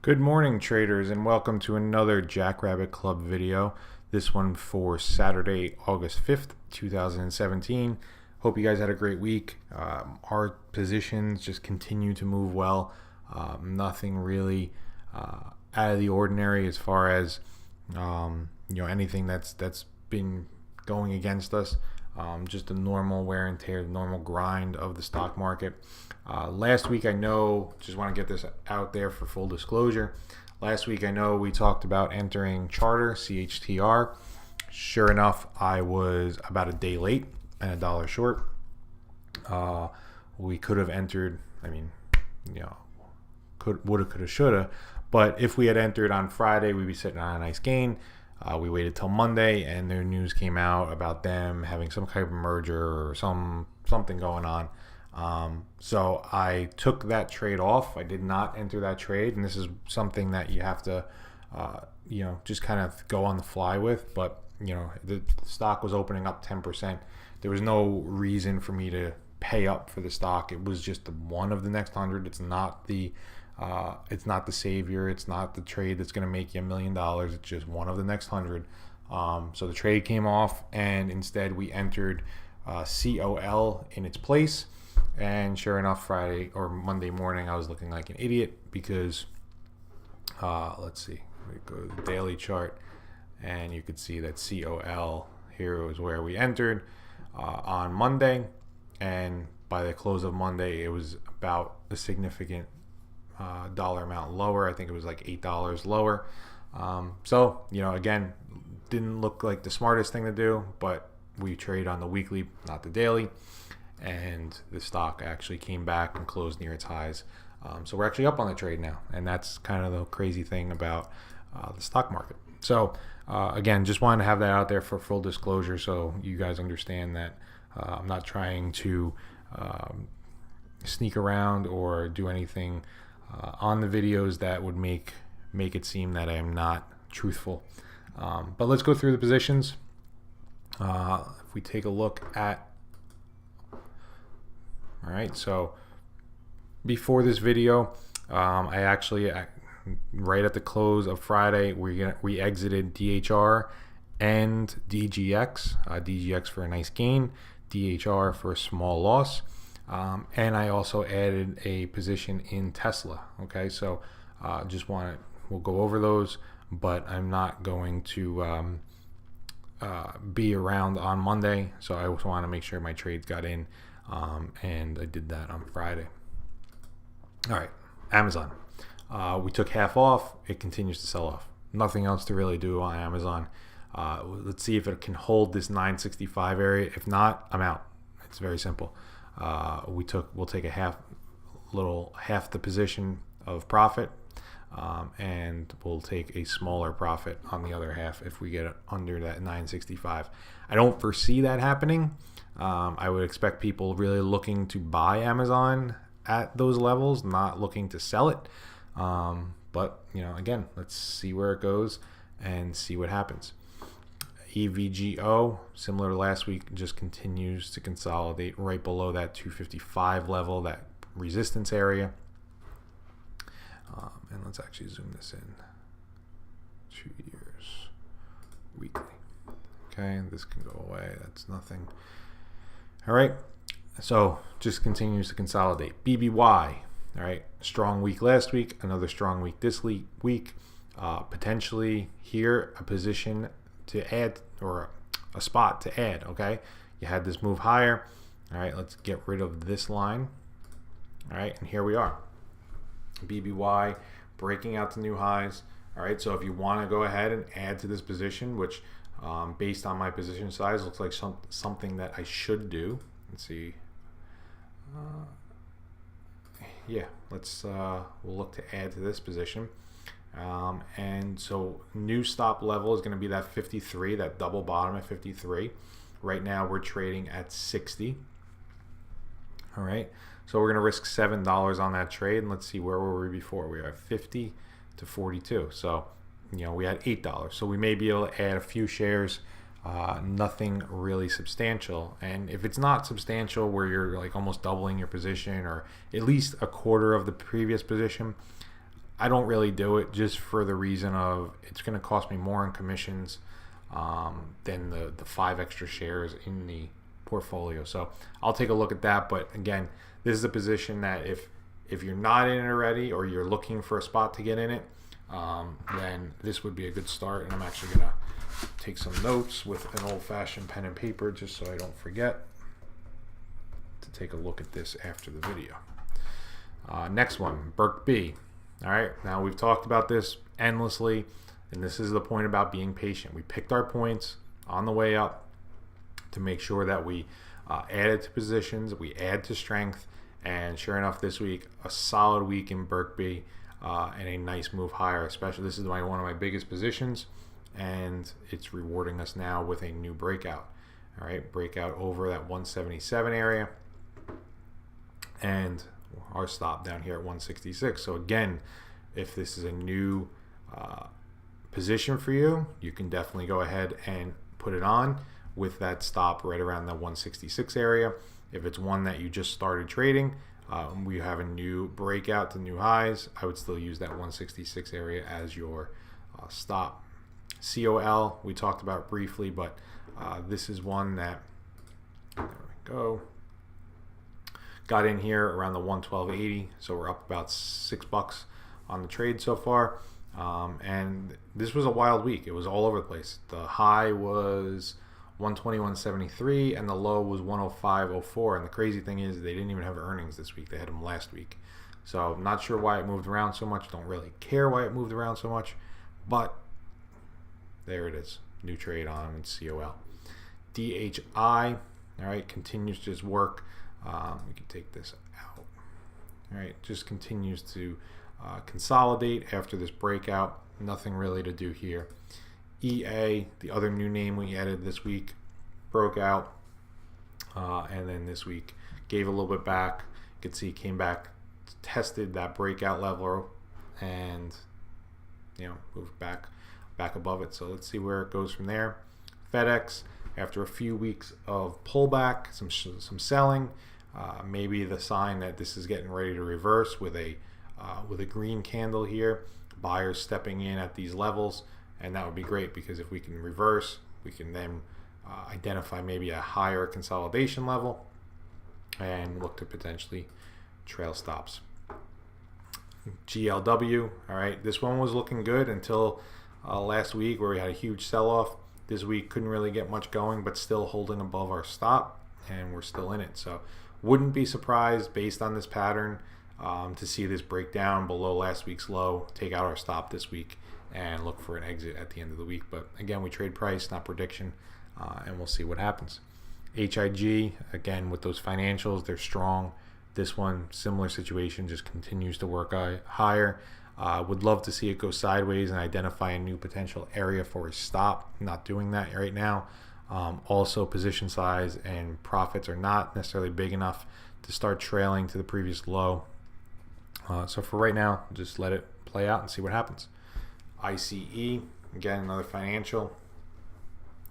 Good morning, traders, and welcome to another Jackrabbit Club video. This one for Saturday, August 5th, 2017. Hope you guys had a great week. Our positions just continue to move well. Nothing really out of the ordinary as far as anything that's been going against us. Just the normal wear and tear, the normal grind of the stock market. Last week, I know, just want to get this out there for full disclosure. Last week, I know we talked about entering Charter, CHTR. Sure enough, I was about a day late and $1 short. We could have entered, woulda, coulda, shoulda. But if we had entered on Friday, we'd be sitting on a nice gain. We waited till Monday, and their news came out about them having some kind of merger or something going on. So I took that trade off. I did not enter that trade, and this is something that you have to, just kind of go on the fly with. But the stock was opening up 10%. There was no reason for me to pay up for the stock. It was just one of the next 100. It's not the savior. It's not the trade that's going to make you $1 million. It's just one of the next 100. So the trade came off, and instead we entered COL in its place. And sure enough, Friday or Monday morning, I was looking like an idiot because let's see, we go to the daily chart, and you could see that COL here was where we entered on Monday, and by the close of Monday, it was about a significant dollar amount lower. I think it was like $8 lower. So again, didn't look like the smartest thing to do, but we trade on the weekly, not the daily, and the stock actually came back and closed near its highs. So we're actually up on the trade now, and that's kind of the crazy thing about the stock market. So again, just wanted to have that out there for full disclosure, so you guys understand that I'm not trying to sneak around or do anything on the videos that would make it seem that I am not truthful. But let's go through the positions. If we take a look at, all right, so before this video, I actually, right at the close of Friday, we exited DHR and DGX. DGX for a nice gain, DHR for a small loss. And I also added a position in Tesla. Okay, so we'll go over those, but I'm not going to be around on Monday, so I also want to make sure my trades got in, and I did that on Friday. All right, Amazon. We took half off. It continues to sell off. Nothing else to really do on Amazon. Let's see if it can hold this 965 area. If not, I'm out. It's very simple. We'll take half the position of profit, and we'll take a smaller profit on the other half if we get under that 965. I don't foresee that happening. I would expect people really looking to buy Amazon at those levels, not looking to sell it. But again, let's see where it goes and see what happens. EVGO, similar to last week, just continues to consolidate right below that 255 level, that resistance area. And let's actually zoom this in. 2 years weekly. Okay, this can go away. That's nothing. All right, so just continues to consolidate. BBY, all right, strong week last week, another strong week this week. Potentially here, a position to add, or a spot to add. Okay, you had this move higher. All right, let's get rid of this line. All right, and here we are. BBY breaking out to new highs. All right, so if you want to go ahead and add to this position, which based on my position size looks like something that I should do. Let's see. Yeah, we'll look to add to this position. And so new stop level is going to be that 53, that double bottom at 53. Right now we're trading at 60. All right, so we're going to risk $7 on that trade, and let's see, where were we before? We were at 50 to 42. So we had $8, so we may be able to add a few shares. Nothing really substantial, and if it's not substantial where you're like almost doubling your position or at least a quarter of the previous position, I don't really do it just for the reason of it's going to cost me more in commissions than the 5 extra shares in the portfolio. So I'll take a look at that. But again, this is a position that if you're not in it already or you're looking for a spot to get in it, then this would be a good start. And I'm actually going to take some notes with an old-fashioned pen and paper just so I don't forget to take a look at this after the video. Next one, Berk B. All right, now we've talked about this endlessly, and this is the point about being patient. We picked our points on the way up to make sure that we added to positions, we add to strength, and sure enough, this week, a solid week in Berk B and a nice move higher. Especially, this is one of my biggest positions, and it's rewarding us now with a new breakout. All right, breakout over that 177 area, and our stop down here at 166. So again, if this is a new position for you, you can definitely go ahead and put it on with that stop right around the 166 area. If it's one that you just started trading, we have a new breakout to new highs, I would still use that 166 area as your stop. COL we talked about briefly, but this is one that, there we go, got in here around the 112.80, so we're up about $6 on the trade so far. And this was a wild week. It was all over the place. The high was 121.73 and the low was 105.04. And the crazy thing is they didn't even have earnings this week. They had them last week. So I'm not sure why it moved around so much. Don't really care why it moved around so much. But there it is. New trade on in COL. DHI, all right, continues to just work. We can take this out. All right, just continues to consolidate after this breakout. Nothing really to do here. EA, the other new name we added this week, broke out, and then this week gave a little bit back. You can see came back, tested that breakout level, and moved back above it. So let's see where it goes from there. FedEx, after a few weeks of pullback, some selling, maybe the sign that this is getting ready to reverse with a green candle here. Buyers stepping in at these levels, and that would be great because if we can reverse, we can then identify maybe a higher consolidation level and look to potentially trail stops. GLW, all right, this one was looking good until last week where we had a huge sell-off. This week couldn't really get much going, but still holding above our stop, and we're still in it. So wouldn't be surprised based on this pattern to see this break down below last week's low, take out our stop this week, and look for an exit at the end of the week. But again, we trade price, not prediction, and we'll see what happens. HIG, again, with those financials, they're strong. This one, similar situation, just continues to work higher. Would love to see it go sideways and identify a new potential area for a stop. Not doing that right now. Also, position size and profits are not necessarily big enough to start trailing to the previous low. So for right now, just let it play out and see what happens. ICE, again, another financial.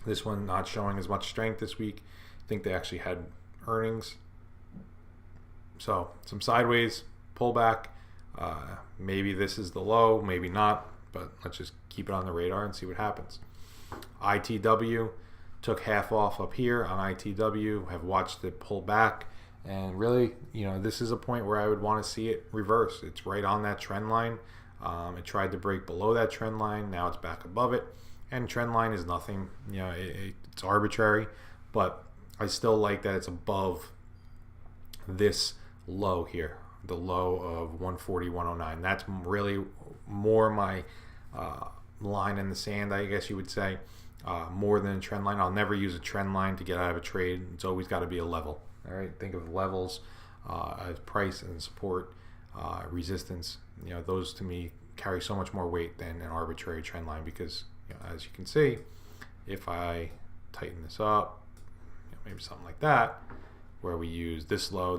This one not showing as much strength this week. I think they actually had earnings. So some sideways, pullback. Maybe this is the low, maybe not, but let's just keep it on the radar and see what happens. ITW, took half off up here on ITW, have watched it pull back, and really, this is a point where I would want to see it reverse. It's right on that trend line. It tried to break below that trend line, now it's back above it, and trend line is nothing, it's arbitrary, but I still like that it's above this low here, the low of 140.109. That's really more my line in the sand, I guess you would say, more than a trend line. I'll never use a trend line to get out of a trade. It's always got to be a level. All right, think of levels as price and support, resistance. Those to me carry so much more weight than an arbitrary trend line because, as you can see, if I tighten this up, maybe something like that, where we use this low,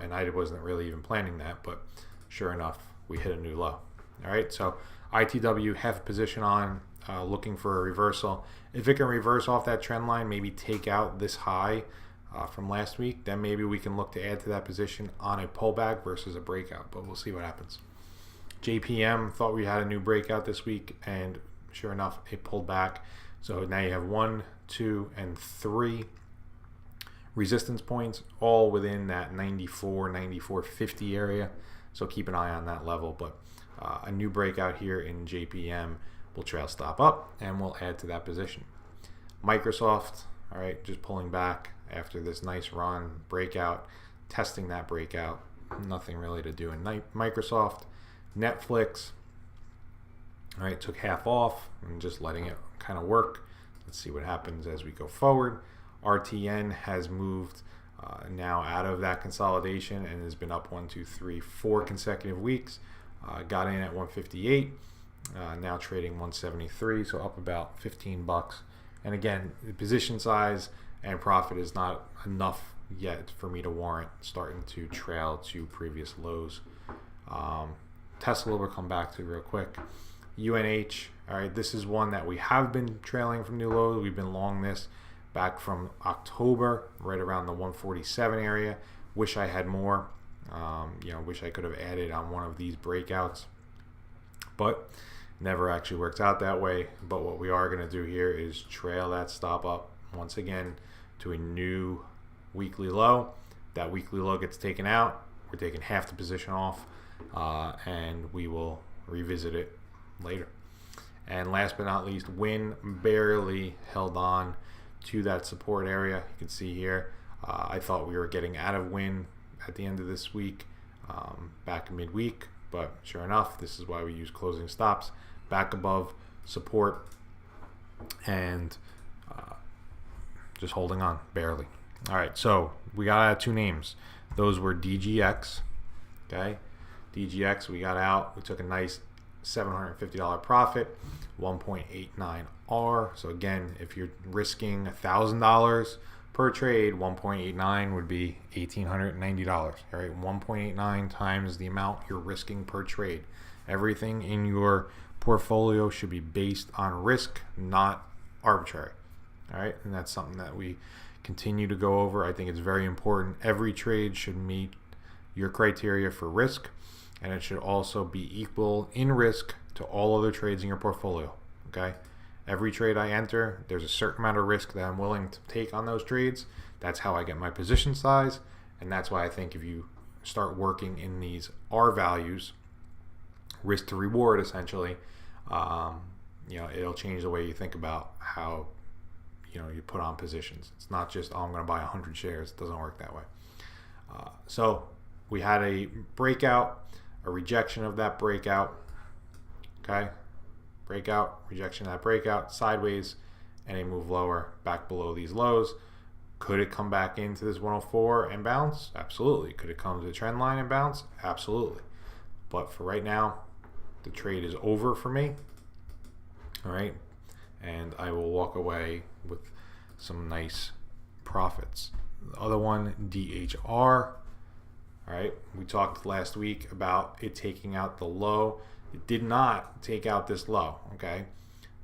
and I wasn't really even planning that, but sure enough, we hit a new low. All right, so ITW, half a position on, looking for a reversal. If it can reverse off that trend line, maybe take out this high from last week, then maybe we can look to add to that position on a pullback versus a breakout, but we'll see what happens. JPM, thought we had a new breakout this week, and sure enough, it pulled back. So now you have 1, 2, and 3 resistance points, all within that 94, 94.50 area. So keep an eye on that level. But a new breakout here in JPM will trail stop up, and we'll add to that position. Microsoft, all right, just pulling back after this nice run, breakout, testing that breakout. Nothing really to do in Microsoft. Netflix, all right, took half off and just letting it kind of work. Let's see what happens as we go forward. RTN has moved now out of that consolidation and has been up 1, 2, 3, 4 consecutive weeks. Got in at 158, now trading 173, so up about 15 bucks. And again, the position size and profit is not enough yet for me to warrant starting to trail to previous lows. Tesla we'll come back to real quick. UNH, all right, this is one that we have been trailing from new lows. We've been long this back from October, right around the 147 area. Wish I had more. Wish I could have added on one of these breakouts, but never actually worked out that way. But what we are going to do here is trail that stop up once again to a new weekly low. That weekly low gets taken out. We're taking half the position off, and we will revisit it later. And last but not least, Win barely held on to that support area. You can see here, I thought we were getting out of Win at the end of this week, back midweek, but sure enough, this is why we use closing stops back above support, and just holding on barely. All right, so we got out 2 names. Those were DGX. Okay, DGX, we got out. We took a nice $750 profit, 1.89 R. So again, if you're risking $1,000 per trade, 1.89 would be $1,890. All right, 1.89 times the amount you're risking per trade. Everything in your portfolio should be based on risk, not arbitrary. All right, and that's something that we continue to go over. I think it's very important. Every trade should meet your criteria for risk, and it should also be equal in risk to all other trades in your portfolio. Okay, every trade I enter, there's a certain amount of risk that I'm willing to take on those trades. That's how I get my position size, and that's why I think if you start working in these R values, risk to reward essentially, it'll change the way you think about how you put on positions. It's not just, I'm going to buy 100 shares. It doesn't work that way. So we had a breakout, a rejection of that breakout. Okay, breakout, rejection of that breakout, sideways, and a move lower back below these lows. Could it come back into this 104 and bounce? Absolutely. Could it come to the trend line and bounce? Absolutely. But for right now, the trade is over for me. All right, and I will walk away with some nice profits. The other one, DHR. All right, we talked last week about it taking out the low. It did not take out this low, okay?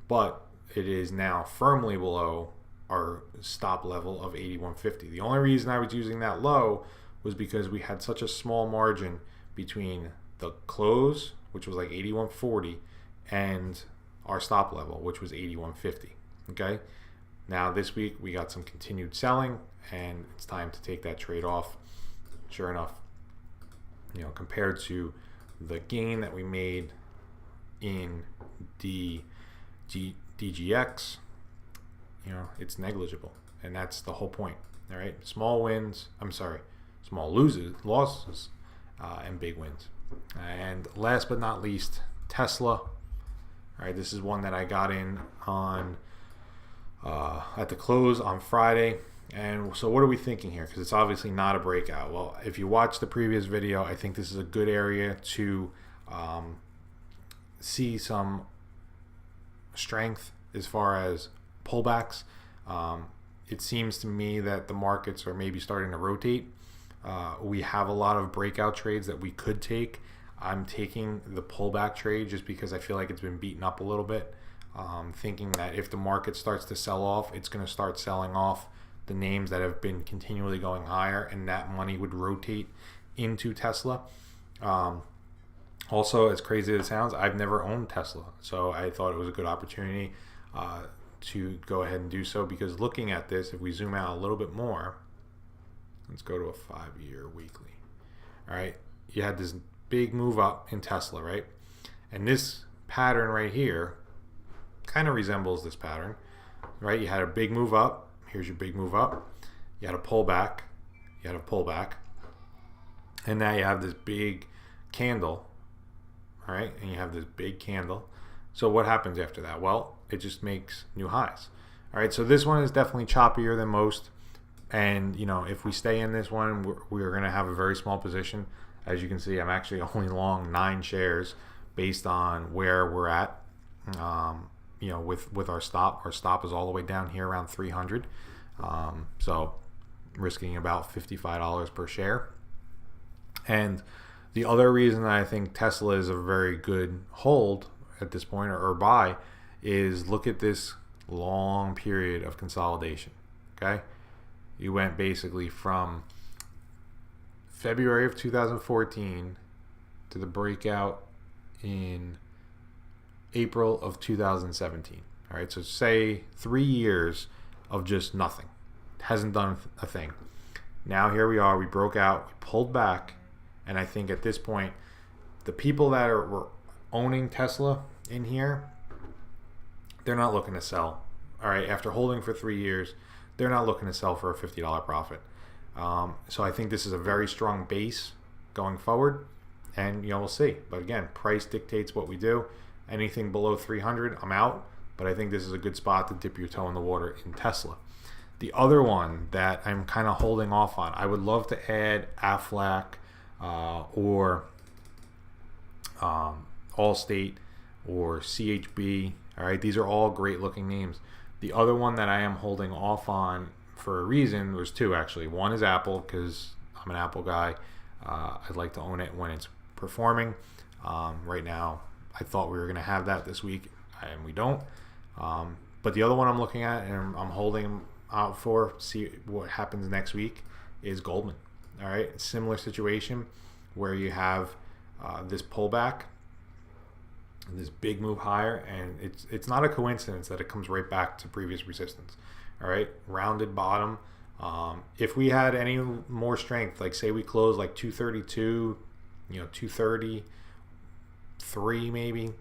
But it is now firmly below our stop level of 81.50. The only reason I was using that low was because we had such a small margin between the close, which was like 81.40, and our stop level, which was 81.50, okay? Now this week we got some continued selling, and it's time to take that trade off. Sure enough, compared to the gain that we made in DGX, it's negligible, and that's the whole point. All right, small losses, and big wins. And last but not least, Tesla. All right, this is one that I got in on at the close on Friday. And so what are we thinking here? Because it's obviously not a breakout. Well, if you watch the previous video, I think this is a good area to see some strength as far as pullbacks. It seems to me that the markets are maybe starting to rotate. We have a lot of breakout trades that we could take. I'm taking the pullback trade just because I feel like it's been beaten up a little bit. Thinking that if the market starts to sell off, it's going to start selling off the names that have been continually going higher, and that money would rotate into Tesla. Also, as crazy as it sounds, I've never owned Tesla, so I thought it was a good opportunity to go ahead and do so, because looking at this, if we zoom out a little bit more, let's go to a 5-year weekly. All right, you had this big move up in Tesla, right? And this pattern right here kind of resembles this pattern, right? You had a big move up. Here's your big move up. You had a pullback. You had a pullback. And now you have this big candle, all right? And you have this big candle. So what happens after that? Well, it just makes new highs. All right, so this one is definitely choppier than most. And, you know, if we stay in this one, we're going to have a very small position. As you can see, I'm actually only long 9 shares based on where we're at, you know, with our stop. Our stop is all the way down here around 300. So risking about $55 per share. And the other reason that I think Tesla is a very good hold at this point, or buy, is look at this long period of consolidation. Okay, you went basically from February of 2014 to the breakout in April of 2017. All right, so say 3 years of just nothing. Hasn't done a thing. Now here we are, we broke out, we pulled back, and I think at this point, the people that were owning Tesla in here, they're not looking to sell. All right, after holding for 3 years, they're not looking to sell for a $50 profit. So I think this is a very strong base going forward, and, you know, we'll see. But again, price dictates what we do. Anything below 300, I'm out. But I think this is a good spot to dip your toe in the water in Tesla. The other one that I'm kind of holding off on, I would love to add Aflac or Allstate or CHB. All right, these are all great looking names. The other one that I am holding off on for a reason, was 2 actually. One is Apple, because I'm an Apple guy. I'd like to own it when it's performing. Right now, I thought we were going to have that this week, and we don't. But the other one I'm looking at and I'm holding out for, see what happens next week, is Goldman. All right, similar situation where you have this pullback, this big move higher, and it's not a coincidence that it comes right back to previous resistance. All right, rounded bottom. If we had any more strength, like say we close like 232, you know, 233 maybe,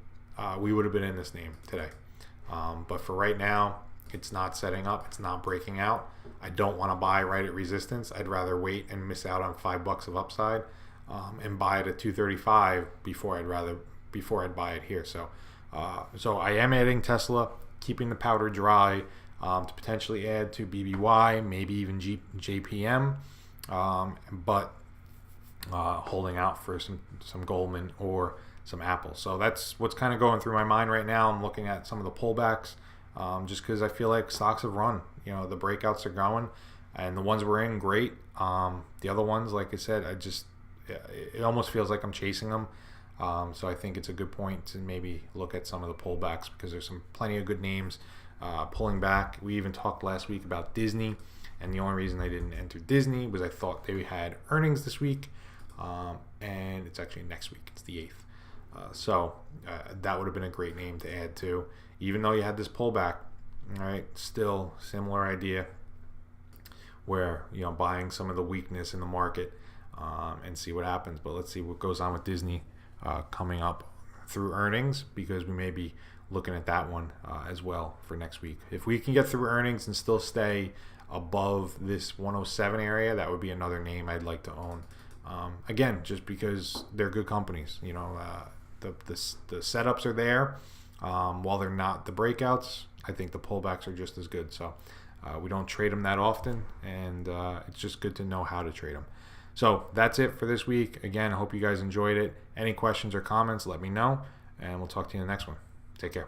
we would have been in this name today. But for right now, it's not setting up. It's not breaking out. I don't want to buy right at resistance. I'd rather wait and miss out on $5 of upside, and buy it at 235 before I'd buy it here. So I am adding Tesla, keeping the powder dry, to potentially add to BBY, maybe even JPM, but holding out for some Goldman or some Apple. So that's what's kind of going through my mind right now. I'm looking at some of the pullbacks, just because I feel like stocks have run. You know, the breakouts are going, and the ones we're in, great. The other ones, like I said, it almost feels like I'm chasing them. So I think it's a good point to maybe look at some of the pullbacks, because there's plenty of good names pulling back. We even talked last week about Disney, and the only reason I didn't enter Disney was I thought they had earnings this week, and it's actually next week. It's the 8th. So that would have been a great name to add to, even though you had this pullback. All right, still similar idea, where, you know, buying some of the weakness in the market, and see what happens. But let's see what goes on with Disney coming up through earnings, because we may be looking at that one as well for next week. If we can get through earnings and still stay above this 107 area, that would be another name I'd like to own. Again, just because they're good companies. You know, the setups are there. While they're not the breakouts, I think the pullbacks are just as good. So we don't trade them that often, and it's just good to know how to trade them. So that's it for this week. Again, I hope you guys enjoyed it. Any questions or comments, let me know, and we'll talk to you in the next one. Take care.